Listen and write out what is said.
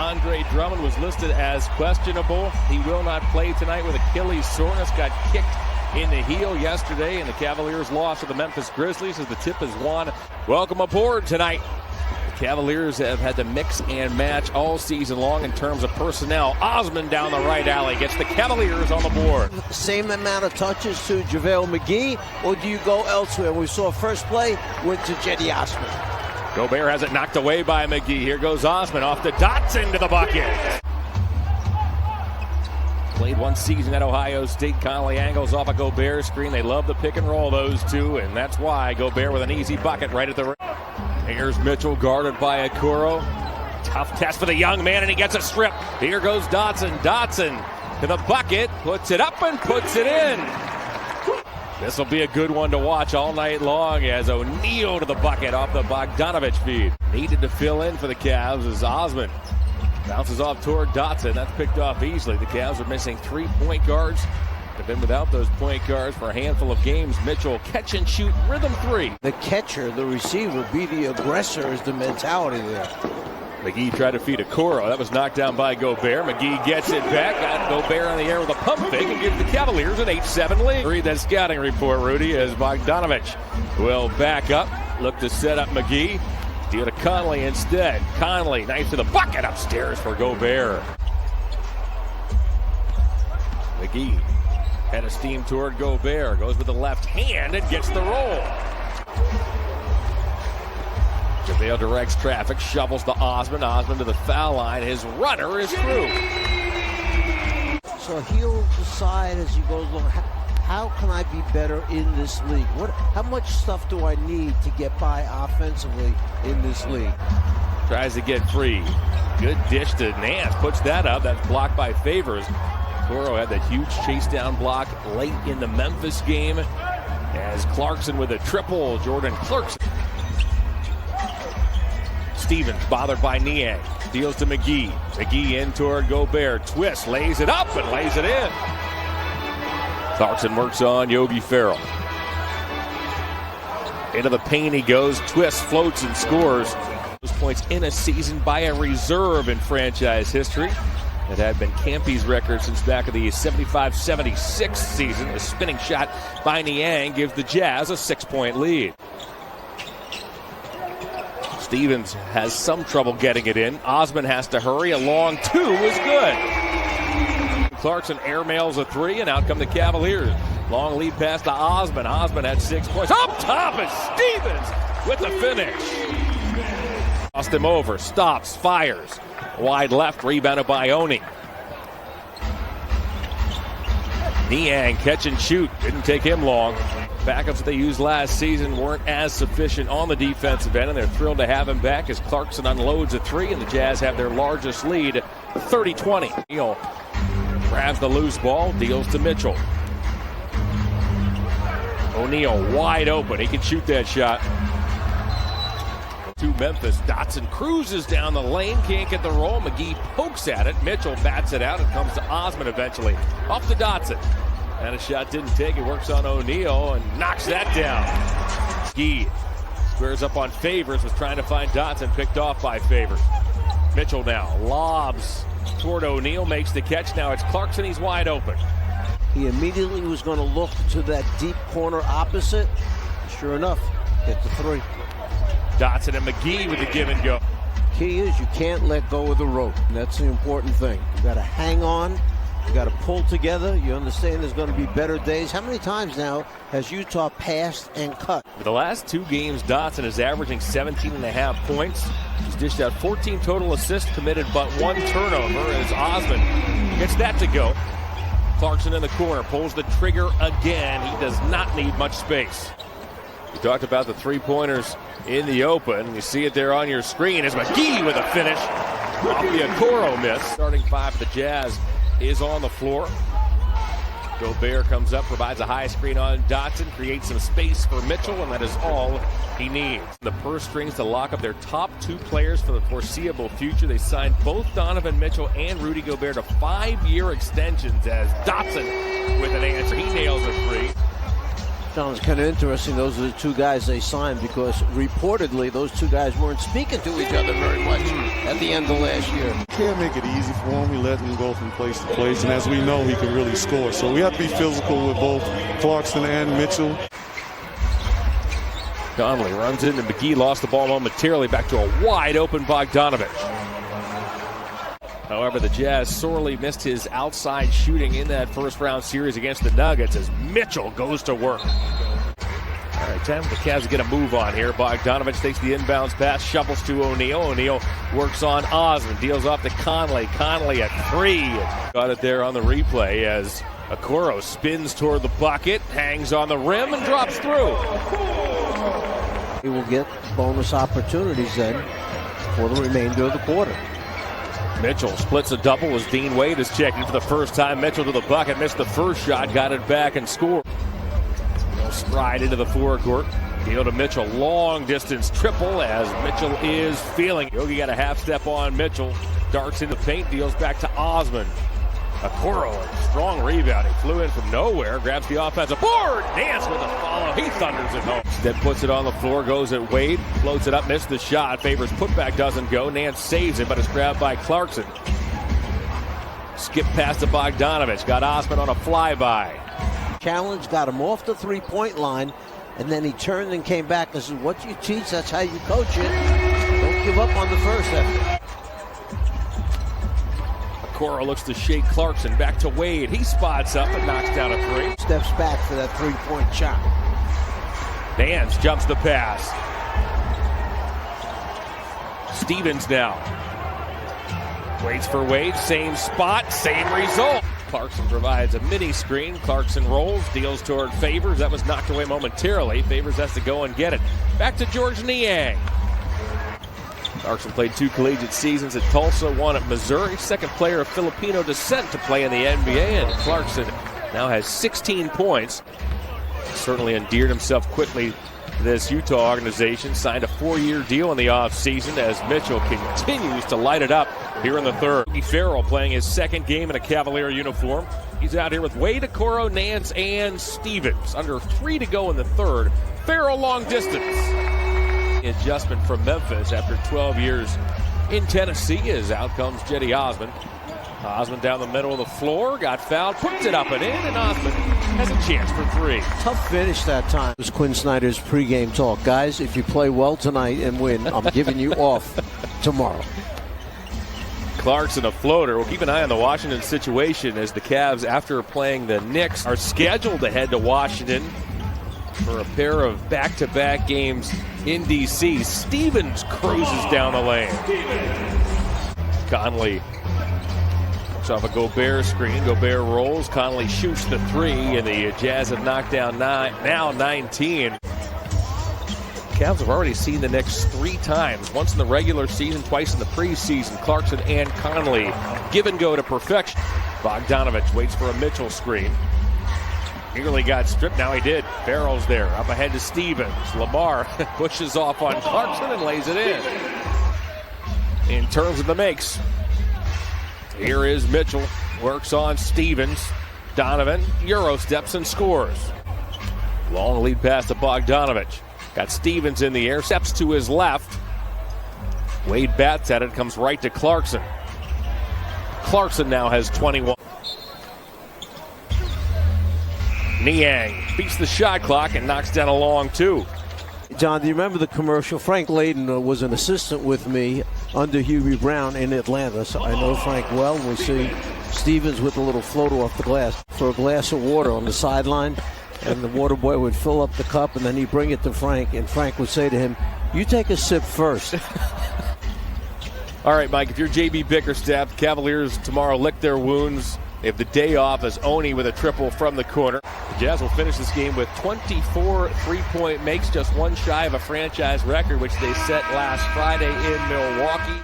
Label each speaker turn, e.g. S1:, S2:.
S1: Andre Drummond was listed as questionable. He will not play tonight with Achilles soreness. Got kicked in the heel yesterday, and the Cavaliers lost to the Memphis Grizzlies as the tip is won. Welcome aboard tonight. The Cavaliers have had to mix and match all season long in terms of personnel. Osman down the right alley gets the Cavaliers on the board.
S2: Same amount of touches to JaVale McGee, or do you go elsewhere? We saw first play went to Cedi Osman.
S1: Gobert has it knocked away by McGee. Here goes Osman off to Dotson to the bucket. Played one season at Ohio State. Conley angles off a Gobert screen. They love the pick and roll, those two, and that's why Gobert with an easy bucket right at the rim. Here's Mitchell guarded by Okoro. Tough test for the young man, and he gets a strip. Here goes Dotson. Dotson to the bucket, puts it up and puts it in. This will be a good one to watch all night long as O'Neal to the bucket off the Bogdanovich feed. Needed to fill in for the Cavs as Osman bounces off toward Dotson. That's picked off easily. The Cavs are missing 3 point guards. They've been without those point guards for a handful of games. Mitchell catch and shoot rhythm three.
S2: The catcher, the receiver, be the aggressor is the mentality there.
S1: McGee tried to feed Okoro. That was knocked down by Gobert. McGee gets it back. Got Gobert in the air with a pump fake and gives the Cavaliers an 8-7 lead. Read that scouting report, Rudy, as Bogdanovich will back up. Look to set up McGee. Deal to Conley instead. Conley, knife to the bucket upstairs for Gobert. McGee had a steam toward Gobert. Goes with the left hand and gets the roll. JaVale directs traffic, shovels to Osman. Osman to the foul line. His runner is through.
S2: So he'll decide as he goes along, how can I be better in this league? How much stuff do I need to get by offensively in this league?
S1: Tries to get free. Good dish to Nance. Puts that up. That's blocked by Favors. Okoro had that huge chase down block late in the Memphis game as Clarkson with a triple. Jordan Clarkson. Stevens bothered by Niang. Deals to McGee. McGee in toward Gobert. Twist, lays it up and lays it in. Clarkson works on Yogi Ferrell. Into the paint he goes. Twist, floats, and scores. Those points in a season by a reserve in franchise history. It had been Campy's record since back of the 75-76 season. A spinning shot by Niang gives the Jazz a 6-point lead. Stevens has some trouble getting it in. Osman has to hurry. A long two is good. Clarkson airmails a three, and out come the Cavaliers. Long lead pass to Osman. Osman had 6 points. Up top is Stevens with the finish. Lost him over. Stops. Fires. Wide left. Rebounded by Oni. Niang catch and shoot. Didn't take him long. Backups that they used last season weren't as sufficient on the defensive end, and they're thrilled to have him back as Clarkson unloads a three, and the Jazz have their largest lead, 30-20. O'Neal grabs the loose ball, deals to Mitchell. O'Neal wide open. He can shoot that shot. To Memphis. Dotson cruises down the lane. Can't get the roll. McGee pokes at it. Mitchell bats it out. It comes to Osman eventually. Off to Dotson. And a shot didn't take. It works on O'Neal and knocks that down. McGee squares up on Favors. Was trying to find Dotson. Picked off by Favors. Mitchell now lobs toward O'Neal. Makes the catch. Now it's Clarkson. He's wide open.
S2: He immediately was going to look to that deep corner opposite. Sure enough, hit the three.
S1: Dotson and McGee with the give and go.
S2: Key is you can't let go of the rope. And that's the important thing. You got to hang on. You got to pull together. You understand there's going to be better days. How many times now has Utah passed and cut?
S1: For the last 2 games, Dotson is averaging 17.5 points. He's dished out 14 total assists, committed but 1 turnover as Osman gets that to go. Clarkson in the corner, pulls the trigger again. He does not need much space. We talked about the 3-pointers in the open. You see it there on your screen as McGee with a finish off the Okoro miss. Starting 5 for the Jazz is on the floor. Gobert comes up, provides a high screen on Dotson, creates some space for Mitchell, and that is all he needs. The purse strings to lock up their top 2 players for the foreseeable future. They signed both Donovan Mitchell and Rudy Gobert to 5-year extensions as Dotson with an answer. He nails a three.
S2: John, it's kind of interesting. Those are the two guys they signed because reportedly those two guys weren't speaking to each other very much at the end of last year.
S3: Can't make it easy for him. We let him go from place to place, and as we know, he can really score. So we have to be physical with both Clarkson and Mitchell.
S1: Conley runs in, and McGee lost the ball momentarily. Back to a wide-open Bogdanovich. However, the Jazz sorely missed his outside shooting in that first-round series against the Nuggets as Mitchell goes to work. All right, time for the Cavs to get a move on here. Bogdanovich takes the inbounds pass, shovels to O'Neal. O'Neal works on Osmond, deals off to Conley. Conley at three. Got it there on the replay as Okoro spins toward the bucket, hangs on the rim, and drops through.
S2: He will get bonus opportunities then for the remainder of the quarter.
S1: Mitchell splits a double as Dean Wade is checking for the first time. Mitchell to the bucket, missed the first shot, got it back and scored. Stride into the forecourt. Deal to Mitchell, long distance triple as Mitchell is feeling. Yogi got a half step on Mitchell. Darts in the paint, deals back to Osmond. Okoro, strong rebound. He flew in from nowhere, grabs the offensive board. Nance with a follow. He thunders it home. Then puts it on the floor, goes at Wade, floats it up, missed the shot. Favors putback, doesn't go. Nance saves it, but it's grabbed by Clarkson. Skip past to Bogdanovich. Got Osmond on a flyby.
S2: Challenge got him off the three-point line, and then he turned and came back and said, what you teach, that's how you coach it. Don't give up on the first effort.
S1: Okoro looks to shake Clarkson, back to Wade. He spots up and knocks down a three.
S2: Steps back for that three-point shot.
S1: Nance jumps the pass. Stevens now. Waits for Wade, same spot, same result. Clarkson provides a mini screen. Clarkson rolls, deals toward Favors. That was knocked away momentarily. Favors has to go and get it. Back to George Niang. Clarkson played 2 collegiate seasons at Tulsa, 1 at Missouri. Second player of Filipino descent to play in the NBA, and Clarkson now has 16 points. Certainly endeared himself quickly to this Utah organization. Signed a 4-year deal in the offseason as Mitchell continues to light it up here in the third. Farrell playing his second game in a Cavalier uniform. He's out here with Wade, Okoro, Nance, and Stevens. Under 3 to go in the third. Farrell long distance. Adjustment from Memphis after 12 years in Tennessee as out comes Jetty Osmond. Osmond down the middle of the floor, got fouled, puts it up and in, and Osmond has a chance for 3.
S2: Tough finish that time. It was Quinn Snyder's pregame talk. Guys, if you play well tonight and win, I'm giving you off tomorrow.
S1: Clarkson a floater. We'll keep an eye on the Washington situation as the Cavs, after playing the Knicks, are scheduled to head to Washington for a pair of back-to-back games in D.C. Stevens cruises down the lane. Conley looks off a Gobert screen. Gobert rolls. Conley shoots the 3, and the Jazz have knocked down 19. Cavs have already seen the Knicks 3 times. Once in the regular season, twice in the preseason. Clarkson and Conley give and go to perfection. Bogdanovich waits for a Mitchell screen. Nearly got stripped. Now he did. Farrell's there. Up ahead to Stevens. Lamar pushes off on Clarkson and lays it in. In terms of the makes, here is Mitchell. Works on Stevens. Donovan Euro steps and scores. Long lead pass to Bogdanovich. Got Stevens in the air. Steps to his left. Wade bats at it. Comes right to Clarkson. Clarkson now has 21. Niang beats the shot clock and knocks down a long 2.
S2: John, do you remember the commercial? Frank Layden was an assistant with me under Hubie Brown in Atlanta, so I know Frank well. We see Stevens with a little floater off the glass for a glass of water on the sideline, and the water boy would fill up the cup, and then he'd bring it to Frank, and Frank would say to him, "You take a sip first."
S1: All right, Mike, if you're J.B. Bickerstaff, Cavaliers tomorrow lick their wounds. They have the day off as Oni with a triple from the corner. The Jazz will finish this game with 24 3-point makes, just 1 shy of a franchise record, which they set last Friday in Milwaukee.